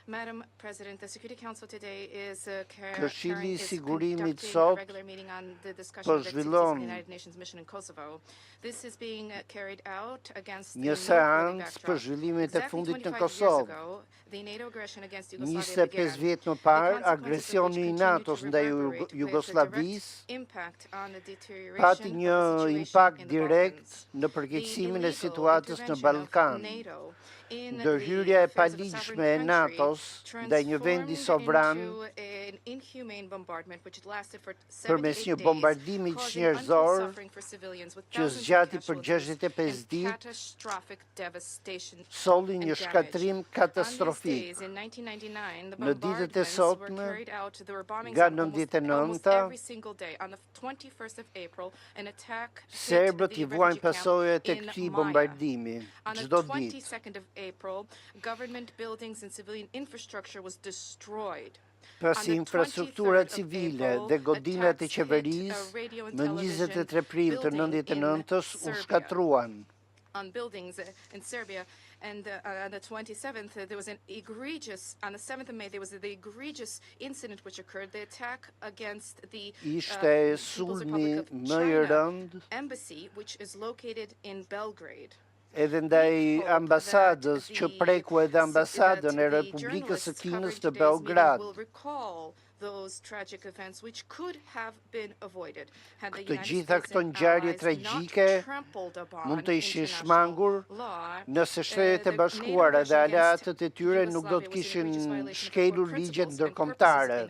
Madam President, the Security Council today is Këshilli i Sigurimit conducting a sot regular meeting on the discussion po of the activities of the zhvillon United Nations mission in Kosovo. This is being carried out against një the noteworthy seancë për backdrop. zhvillimet e Exactly fundit në 25 years Kosovë. ago, the NATO aggression against Yugoslavia 25 began. vjet më The parë, consequences of which agresioni i continue NATO-s to ndaj reverberate with a direct Jugosllavisë impact on the pati deterioration një of the situation impakt in the direkt Balkans. në The përkeqësimin e illegal situatës në intervention of Ballkan. NATO in Ndërhyrja e the affairs of a paligjshme sovereign e country NATO-s ndaj një vendi sovran into an inhumane bombardment which lasted for përmes 78 një days, bombardimi causing njerëzor untold suffering for civilians with që thousands of zgjati për casualties 65 and ditë, catastrophic devastation solli and një damage. shkatrim On these katastrofik. days, in 1999, the Në ditët e bombardments were sotme, carried out. There were bombings nga on almost 99-ta, every single day. On the 21st of April, an attack hit serbët the i vuajnë refugee camp pasojat e in këtij Maja. bombardimi On the çdo ditë. 22nd of April, government buildings and civilian infrastructure was destroyed. Pasi infrastruktura civile dhe godinat e qeverisë më 23 prill të 99-s u shkatruan. On buildings in Serbia, and on the 27th, there was an egregious, on the 7th of May, there was the egregious incident which occurred, the attack against the Ishte People's sulmi Republic of më i China rënd embassy, which is located in Belgrade. edhe ndaj ambasadës që preku edhe ambasadën e Republikës së Kinës në Beograd. Those tragic events which could have been avoided had the Të United gjitha States këto and ngjarje allies tragjike not trampled upon mund të ishin international shmangur law. nëse Shtetet e Bashkuara dhe aleatët e tyre nuk do të kishin shkelur ligjet ndërkombëtare.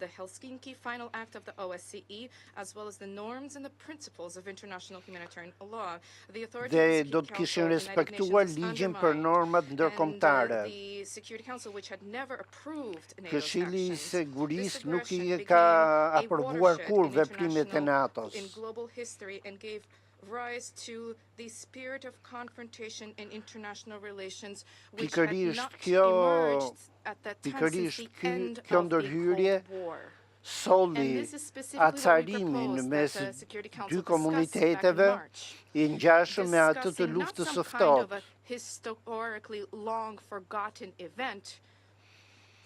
The Helsinki Final Act of the OSCE, as well as the norms and the principles of international humanitarian law. The authorities Dhe of do the të Security kishin Council of the United respektuar Nations ligjin për undermined, normat ndërkombëtare. and the Security Council, which had never approved NATO's Këshilli i actions, Sigurisë this nuk i aggression ka became a aprovuar watershed kur in veprimet e international- NATO-s. in global history and gave rise to the spirit of confrontation in international relations, which had Pikërisht not kjo, emerged at that time since the end kjo of the ndërhyrje Cold War. solli And this is specifically what we acarimin propose mes that the Security Council dy discuss back in komuniteteve March, i ngjashëm me atë të discussing not luftës some së kind of ftohtë. a historically long forgotten event,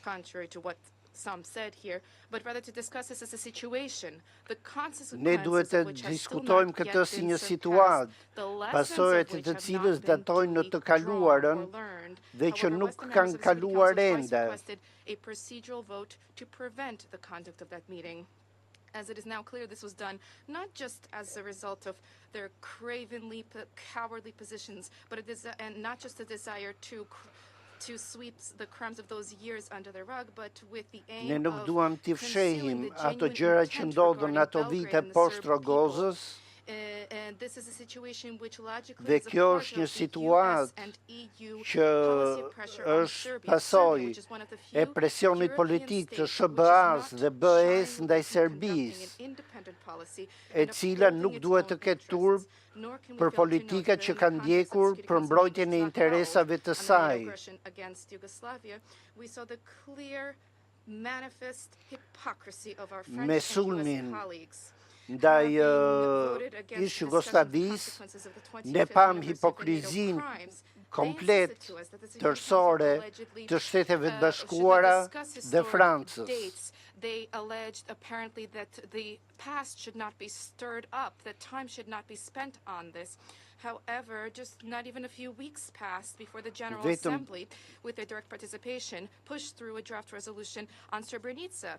contrary to what some said here, but rather to discuss this as a situation, the Ne duhet consequences të of which have still diskutojmë not këtë yet si been një surpassed, situatë, the lessons pasojat of which të have cilës not been datojnë në duly të drawn kaluarën or learned. dhe që However, nuk Western kanë members of the Security kaluar Council twice ende. requested a procedural vote to prevent the conduct of that meeting. As it is now clear, this was done not just as a result of their cravenly, cowardly positions, but and not just a desire to sweep the crimes of those years under the rug, but with the aim Ne nuk of duam t'i concealing fshehim the ato genuine gjëra që intent ndodhen regarding ato Belgrade vite and the poshtë Serb people. Rogozës. And this is a situation which logically Dhe is a kjo part është një of the situatë US and EU që policy of pressure on është Serbia, pasojë which is one of the e few presionit European politik të states SHBA-s which is dhe not BE-s shying ndaj away from Serbisë, conducting an independent policy e and cila upholding nuk its duhet own të ketë interests. turp Nor can we për fail to note politikat that që in the kanë context of ndjekur Security për Council mbrojtjen e meetings not interesave held të on the saj. aggression against Yugoslavia, we saw the clear manifest hypocrisy of our French Me and sulmin US colleagues. ndaj ish Jugosllavisë, ne pam hipokrizin komplet tërësore të Shteteve të Bashkuara dhe Francës. They alleged apparently that the past should not be stirred up, that time should not be spent on this. However, just not even a few weeks passed before the General Assembly, with their direct participation, pushed through a draft resolution on Srebrenica,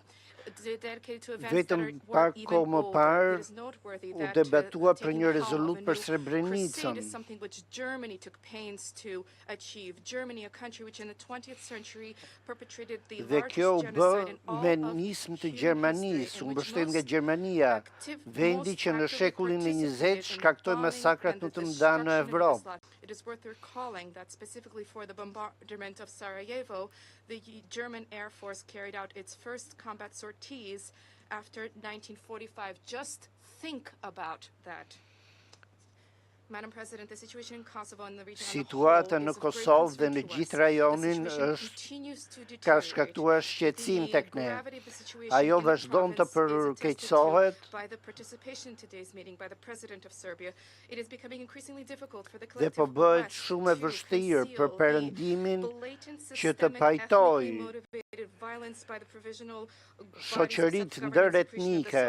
dedicated to events that were even older. It is noteworthy that taking the helm of a new crusade is something which Germany took pains to achieve. Germany, a country which in the 20th century perpetrated the largest genocide in all of human history, të Gjermanisë, u mbështet nga Gjermania, vendi që në shekullin e 20 shkaktoi masakrat më të mëdha në Evropë. It is worth recalling that specifically for the bombardment of Sarajevo, the German Air Force carried out its first combat sorties after 1945. Just think about that. Madam President, the situation in Kosovo and the region Situata në Kosovë dhe në gjithë rajonin ka shkaktuar shqetësim tek ne. Ajo vazhdon të përkeqësohet dhe po bëhet shumë e vështirë për Perëndimin që të pajtojë shoqëritë ndëretnike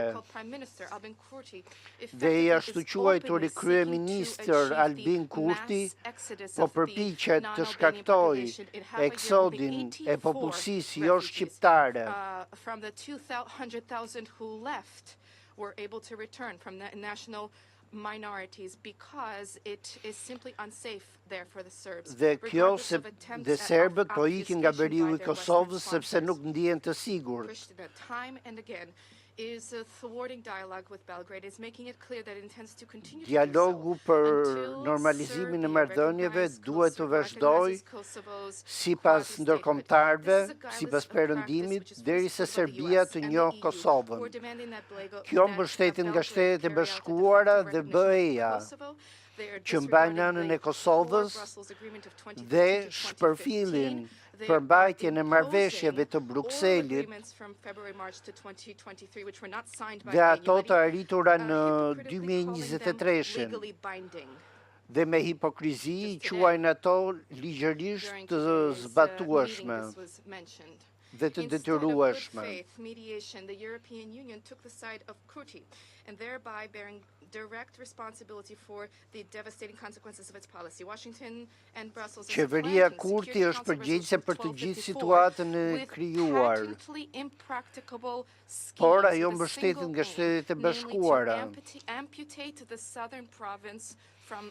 dhe i ashtu quajturi kryeministër Albin Kurti po përpiqet të shkaktojë eksodin e popullsisë jo shqiptare. From the 200,000 who left were able to return from the national minorities because it is simply unsafe there for the Serbs. Dhe kjo dhe serbët po ikin nga veriu I Kosovës sepse nuk ndihen të sigurt. Time and again is thwarting dialogue with Belgrade, is making it clear that it intends to continue to Dialogu për normalizimin e marrëdhënieve duhet të vazhdojë sipas ndërkombëtarëve, sipas Perëndimit, derisa Serbia të njohë Kosovën. Kjo mbështetet nga Shtetet e Bashkuara dhe BE-ja, që mbajnë anën e Kosovës dhe shpërfillin përmbajtjen e marrëveshjeve të Brukselit dhe ato të arritura në 2023 dhe me hipokrizi quajnë ato ligjërisht të zbatueshme dhe të detyrueshme. Direct responsibility for the devastating consequences of its policy. Washington and Brussels Qeveria Kurti është përgjegjëse për të gjithë situatën e krijuar, por ajo mbështetet nga Shtetet e Bashkuara. Amputate the southern province from